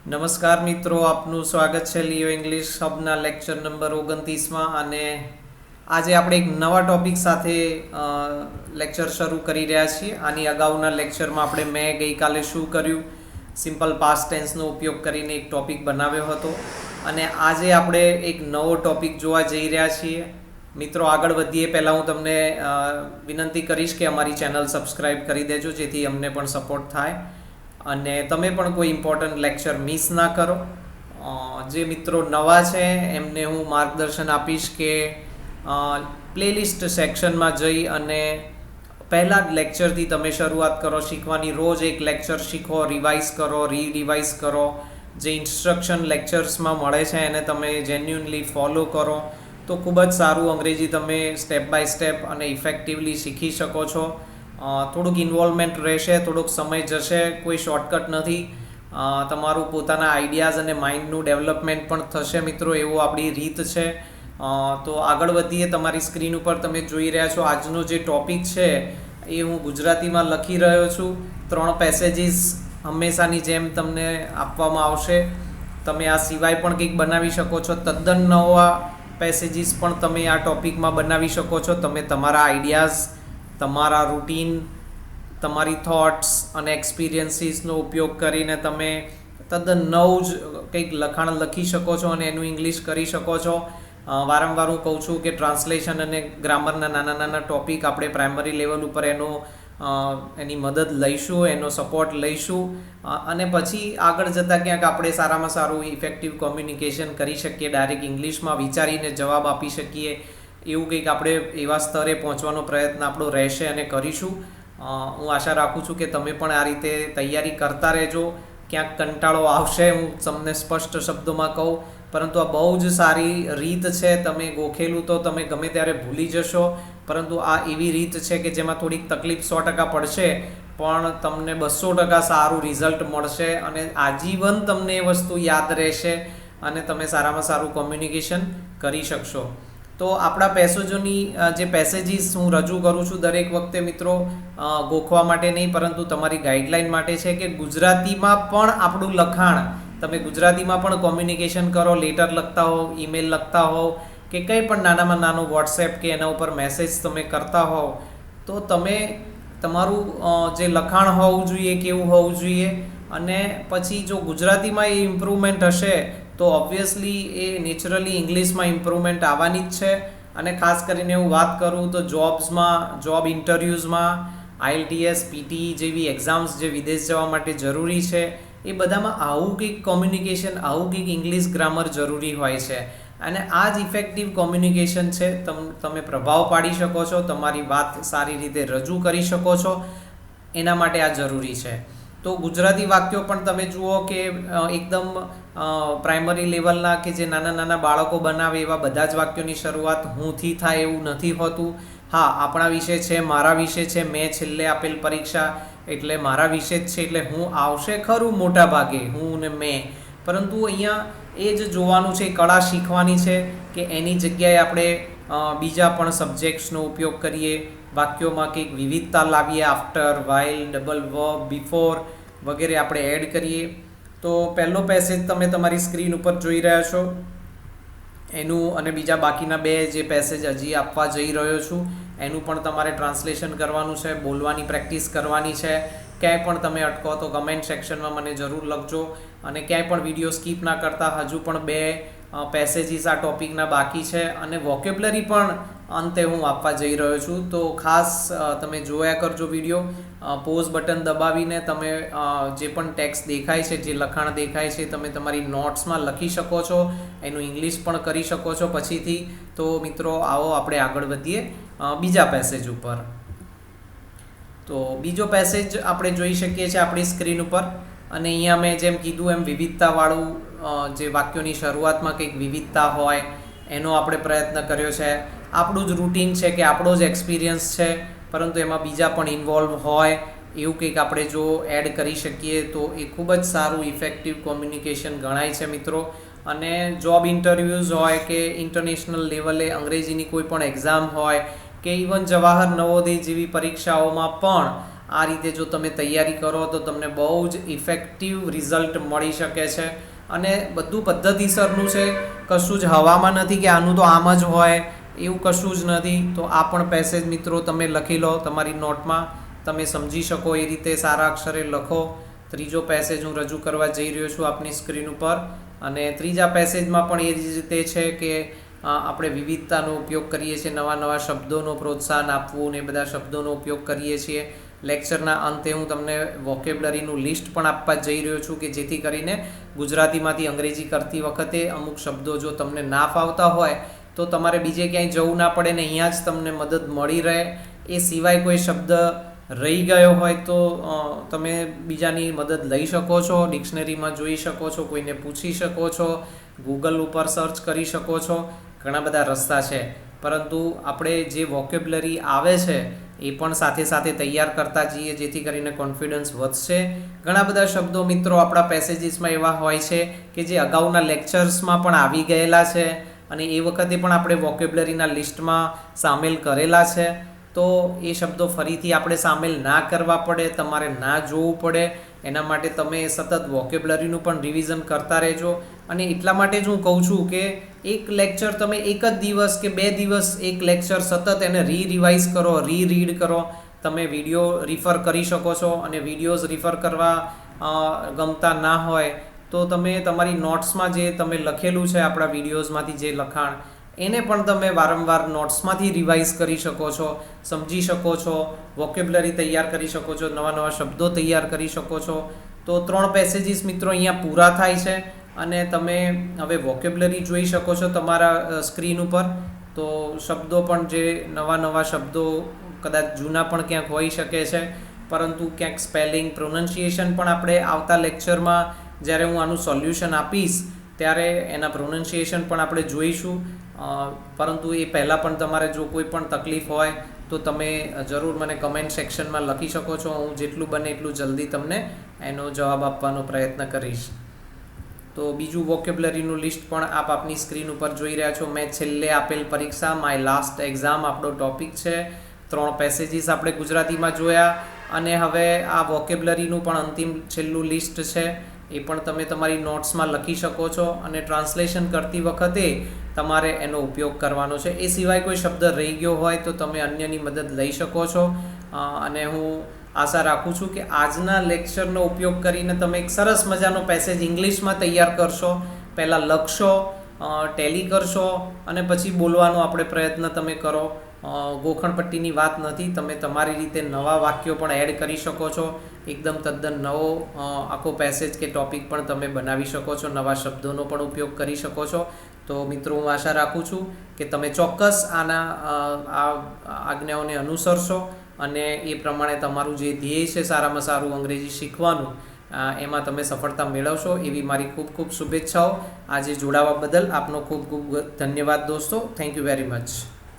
નમસ્કાર મિત્રો, આપનું સ્વાગત છે લિયો ઇંગ્લિશ હબના લેક્ચર નંબર 29માં. અને આજે આપણે એક નવા ટોપિક સાથે લેક્ચર શરૂ કરી રહ્યા છીએ. આની અગાઉના લેક્ચરમાં મેં ગઈકાલે શું કર્યું, સિમ્પલ પાસ્ટ ટેન્સનો ઉપયોગ કરીને એક ટોપિક બનાવ્યો હતો. અને આજે આપણે એક નવો ટોપિક જોવા જઈ રહ્યા છીએ. મિત્રો, આગળ વધીએ પહેલાં હું તમને વિનંતી કરીશ કે અમારી ચેનલ સબસ્ક્રાઈબ કરી દેજો, જેથી અમને પણ સપોર્ટ થાય અને તમે પણ કોઈ ઇમ્પોર્ટન્ટ લેક્ચર મિસ ના કરો. જે મિત્રો નવા છે એમને હું માર્ગદર્શન આપીશ કે પ્લેલિસ્ટ સેક્શનમાં જઈ અને પહેલાં જ લેક્ચરથી તમે શરૂઆત કરો શીખવાની. રોજ એક લેક્ચર શીખો, રિવાઇઝ કરો, રિવાઇઝ કરો. જે ઇન્સ્ટ્રક્શન લેક્ચર્સમાં મળે છે એને તમે જેન્યુઅનલી ફોલો કરો તો ખૂબ જ સારું અંગ્રેજી તમે સ્ટેપ બાય સ્ટેપ અને ઇફેક્ટિવલી શીખી શકો છો. થોડુંક ઇન્વોલ્વમેન્ટ રહેશે, થોડોક સમય જશે, કોઈ શોર્ટકટ નથી. તમારું પોતાના આઈડિયાઝ અને માઇન્ડનું ડેવલપમેન્ટ પણ થશે મિત્રો, એવું આપણી રીત છે. તો આગળ વધીએ. તમારી સ્ક્રીન ઉપર તમે જોઈ રહ્યા છો આજનો જે ટોપિક છે એ હું ગુજરાતીમાં લખી રહ્યો છું. 3 પેસેજીસ હંમેશાની જેમ તમને આપવામાં આવશે. તમે આ સિવાય પણ કંઈક બનાવી શકો છો. તદ્દન નવા પેસેજીસ પણ તમે આ ટોપિકમાં બનાવી શકો છો. તમે તમારા આઈડિયાઝ, તમારા રૂટીન, તમારી થોટ્સ અને એક્સપિરિયન્સીસનો ઉપયોગ કરીને તમે તદ્દન નવું જ કંઈક લખાણ લખી શકો છો અને એનું ઇંગ્લિશ કરી શકો છો. વારંવાર હું કહું છું કે ટ્રાન્સલેશન અને ગ્રામરના નાના નાના ટોપિક આપણે પ્રાઇમરી લેવલ ઉપર એની મદદ લઈશું, એનો સપોર્ટ લઈશું અને પછી આગળ જતાં ક્યાંક આપણે સારામાં સારું ઇફેક્ટિવ કોમ્યુનિકેશન કરી શકીએ, ડાયરેક્ટ ઇંગ્લિશમાં વિચારીને જવાબ આપી શકીએ. એવું કંઈક આપણે એવા સ્તરે પહોંચવાનો પ્રયત્ન આપણો રહેશે અને કરીશું. હું આશા રાખું છું કે તમે પણ આ રીતે તૈયારી કરતા રહેજો. ક્યાંક કંટાળો આવશે, હું તમને સ્પષ્ટ શબ્દોમાં કહું, પરંતુ આ બહુ જ સારી રીત છે. તમે ગોખેલું તો તમે ગમે ત્યારે ભૂલી જશો, પરંતુ આ એવી રીત છે કે જેમાં થોડીક તકલીફ 100% પડશે પણ તમને 200% સારું રિઝલ્ટ મળશે અને આજીવન તમને એ વસ્તુ યાદ રહેશે અને તમે સારામાં સારું કોમ્યુનિકેશન કરી શકશો. તો આપણા પેસેજોની જે પેસેજીસ હું રજૂ કરું છું દરેક વખતે મિત્રો, ગોખવા માટે નહીં પરંતુ તમારી ગાઈડલાઇન માટે છે કે ગુજરાતીમાં પણ આપણું લખાણ, તમે ગુજરાતીમાં પણ કોમ્યુનિકેશન કરો, લેટર લખતા હોવ, ઈમેલ લખતા હોવ કે કંઈ પણ નાનામાં નાનું વોટ્સએપ કે એના ઉપર મેસેજ તમે કરતા હોવ, તો તમે તમારું જે લખાણ હોવું જોઈએ કેવું હોવું જોઈએ. અને પછી જો ગુજરાતીમાં એ ઇમ્પ્રુવમેન્ટ હશે તો ઓબ્વિયસલી એ નેચરલી ઇંગ્લિશમાં ઇમ્પ્રુવમેન્ટ આવવાની જ છે. અને ખાસ કરીને હું વાત કરું તો જોબ ઇન્ટરવ્યૂઝમાં, IELTS, PT જેવી એક્ઝામ્સ જે વિદેશ જવા માટે જરૂરી છે, એ બધામાં આવું કંઈક કોમ્યુનિકેશન, આવું કંઈક ઇંગ્લિશ ગ્રામર જરૂરી હોય છે. અને આ જ ઇફેક્ટિવ કોમ્યુનિકેશન છે. તમે પ્રભાવ પાડી શકો છો, તમારી વાત સારી રીતે રજૂ કરી શકો છો, એના માટે આ જરૂરી છે. તો ગુજરાતી વાક્યો પણ તમે જુઓ કે એકદમ પ્રાઇમરી લેવલના કે જે નાના નાના બાળકો બનાવે એવા બધા જ વાક્યોની શરૂઆત હુંથી થાય એવું નથી હોતું. હા, આપણા વિશે છે, મારા વિશે છે, મેં છેલ્લે આપેલ પરીક્ષા એટલે મારા વિશે જ છે એટલે હું આવશે ખરું મોટા ભાગે, હું ને મેં. પરંતુ અહીંયા એ જ જોવાનું છે, કળા શીખવાની છે કે એની જગ્યાએ આપણે બીજા પણ સબ્જેક્ટ્સનો ઉપયોગ કરીએ, વાક્યોમાં કંઈક વિવિધતા લાવીએ, after, while, double verb, before વગેરે આપણે એડ કરીએ. તો પહેલો પેસેજ તમે તમારી સ્ક્રીન ઉપર જોઈ રહ્યા છો એનું, અને બીજા બાકીના 2 જે પેસેજ હજી આપવા જઈ રહ્યો છું એનું પણ તમારે ટ્રાન્સલેશન કરવાનું છે, બોલવાની પ્રેક્ટિસ કરવાની છે. ક્યાંય પણ તમે અટકો તો કમેન્ટ સેક્શનમાં મને જરૂર લખજો. અને ક્યાંય પણ વિડીયો સ્કીપ ના કરતા, હજુ પણ 2 પેસેજીસ આ ટોપિકના બાકી છે અને વોકેબ્લરી પણ અંતે હું આપવા જઈ રહ્યો છું. તો ખાસ તમે જોયા કરજો વિડીયો. પોઝ બટન દબાવીને તમે જે પણ ટેક્સ્ટ દેખાય છે, જે લખાણ દેખાય છે, તમે તમારી નોટ્સમાં લખી શકો છો, એનું ઇંગ્લિશ પણ કરી શકો છો પછીથી. તો મિત્રો, આવો આપણે આગળ વધીએ બીજા પેસેજ ઉપર. તો બીજો પેસેજ આપણે જોઈ શકીએ છીએ આપણી સ્ક્રીન ઉપર. અને અહીંયા મેં જેમ કીધું એમ વિવિધતાવાળું, જે વાક્યોની શરૂઆતમાં કંઈક વિવિધતા હોય એનો આપણે પ્રયત્ન કર્યો છે. આપણું જ રૂટીન છે કે આપણો જ એક્સપિરિયન્સ છે, પરંતુ એમાં બીજા પણ ઇન્વોલ્વ હોય એવું કંઈક આપણે જો એડ કરી શકીએ તો એ ખૂબ જ સારું ઇફેક્ટિવ કોમ્યુનિકેશન ગણાય છે મિત્રો. અને જોબ ઇન્ટરવ્યૂઝ હોય કે ઇન્ટરનેશનલ લેવલે અંગ્રેજીની કોઈ પણ એક્ઝામ હોય કે ઇવન જવાહર નવોદય જેવી પરીક્ષાઓમાં પણ આ રીતે જો તમે તૈયારી કરો તો તમને બહુ જ ઇફેક્ટિવ રિઝલ્ટ મળી શકે છે અને બધું પદ્ધતિસરનું છે, કશું જ હવામાં નથી કે આનું તો આમ જ હોય એવું કશું જ નથી. તો આ પણ પેસેજ મિત્રો તમે લખી લો તમારી નોટમાં, તમે સમજી શકો એ રીતે સારા અક્ષરે લખો. ત્રીજો પેસેજ હું રજૂ કરવા જઈ રહ્યો છું આપની સ્ક્રીન ઉપર, અને ત્રીજા પેસેજમાં પણ એ જ રીતે છે કે આપણે વિવિધતાનો ઉપયોગ કરીએ છીએ, નવા નવા શબ્દોનો પ્રોત્સાહન આપવું ને એ બધા શબ્દોનો ઉપયોગ કરીએ છીએ. લેક્ચરના અંતે હું તમને વોકેબ્લરીનું લિસ્ટ પણ આપવા જઈ રહ્યો છું કે જેથી કરીને ગુજરાતીમાંથી અંગ્રેજી કરતી વખતે અમુક શબ્દો જો તમને ના ફાવતા હોય તો તમારે બીજે ક્યાંય જવું ના પડે ને અહીંયા જ તમને મદદ મળી રહે. એ સિવાય કોઈ શબ્દ રહી ગયો હોય તો તમે બીજાની મદદ લઈ શકો છો, ડિક્શનરીમાં જોઈ શકો છો, કોઈને પૂછી શકો છો, ગૂગલ ઉપર સર્ચ કરી શકો છો. ઘણા બધા રસ્તા છે, પરંતુ આપણે જે વોકેબ્લરી આવે છે એ પણ સાથે સાથે તૈયાર કરતા જઈએ જેથી કરીને કોન્ફિડન્સ વધશે. ઘણા બધા શબ્દો મિત્રો આપણા પેસેજીસમાં એવા હોય છે કે જે અગાઉના લેક્ચર્સમાં પણ આવી ગયેલા છે અને એ વખતે પણ આપણે વોકેબ્લરીના લિસ્ટમાં સામેલ કરેલા છે. તો એ શબ્દો ફરીથી આપણે સામેલ ના કરવા પડે, તમારે ના જોવું પડે, એના માટે તમે સતત વોકેબ્લરીનું પણ રિવિઝન કરતા રહેજો. અને એટલા માટે જ હું કહું છું કે એક લેક્ચર તમે એક જ દિવસ કે 2 દિવસ એક લેક્ચર સતત એને રિવાઇઝ કરો, રીડ કરો. તમે વિડીયો રિફર કરી શકો છો, અને વિડીયોઝ રિફર કરવા ગમતા ના હોય તો તમે તમારી નોટ્સમાં જે તમે લખેલું છે આપણા વિડીયોઝમાંથી જે લખાણ એને પણ તમે વારંવાર નોટ્સમાંથી રિવાઇઝ કરી શકો છો, સમજી શકો છો, વોકેબ્લરી તૈયાર કરી શકો છો, નવા નવા શબ્દો તૈયાર કરી શકો છો. તો 3 પેસેજીસ મિત્રો અહીંયા પૂરા થાય છે અને તમે હવે વોકેબ્લરી જોઈ શકો છો તમારા સ્ક્રીન ઉપર. તો શબ્દો પણ જે નવા શબ્દો કદાચ જૂના પણ ક્યાંક હોઈ શકે છે, પરંતુ ક્યાંક સ્પેલિંગ, પ્રોનન્સિએશન પણ આપણે આવતા લેક્ચરમાં જ્યારે હું આનું સોલ્યુશન આપીશ ત્યારે એના પ્રોનન્સિએશન પણ આપણે જોઈશું. પરંતુ એ પહેલાં પણ તમારે જો કોઈ પણ તકલીફ હોય તો તમે જરૂર મને કમેન્ટ સેક્શનમાં લખી શકો છો. હું જેટલું બને એટલું જલ્દી તમને એનો જવાબ આપવાનો પ્રયત્ન કરીશ. તો બીજું વોકેબ્લરીનું લિસ્ટ પણ આપ આપની સ્ક્રીન ઉપર જોઈ રહ્યા છો. મેં છેલ્લે આપેલ પરીક્ષા, માય લાસ્ટ એક્ઝામ આપણો ટોપિક છે. 3 પેસેજીસ આપણે ગુજરાતીમાં જોયા અને હવે આ વોકેબ્લરીનું પણ અંતિમ છેલ્લું લિસ્ટ છે, એ પણ તમે તમારી નોટ્સમાં લખી શકો છો અને ટ્રાન્સલેશન કરતી વખતે તમારે એનો ઉપયોગ કરવાનો છે. એ સિવાય કોઈ શબ્દ રહી ગયો હોય તો તમે અન્યની મદદ લઈ શકો છો. અને હું આશા રાખું છું કે આજના લેક્ચરનો ઉપયોગ કરીને તમે એક સરસ મજાનો પેસેજ ઇંગ્લિશમાં તૈયાર કરશો. પહેલાં લખશો, ટેલી કરશો અને પછી બોલવાનો આપણે પ્રયત્ન તમે કરો. ગોખણપટ્ટીની વાત નથી, તમે તમારી રીતે નવા વાક્યો પણ એડ કરી શકો છો. એકદમ તદ્દન નવો આખો પેસેજ કે ટોપિક પણ તમે બનાવી શકો છો, નવા શબ્દોનો પણ ઉપયોગ કરી શકો છો. તો મિત્રો હું આશા રાખું છું કે તમે ચોક્કસ આ આજ્ઞાઓને અનુસરશો અને એ પ્રમાણે તમારું જે ધ્યેય છે સારામાં સારું અંગ્રેજી શીખવાનું, એમાં તમે સફળતા મેળવશો એવી મારી ખૂબ ખૂબ શુભેચ્છાઓ. આજે જોડાવા બદલ આપનો ખૂબ ખૂબ ધન્યવાદ દોસ્તો. Thank you very much.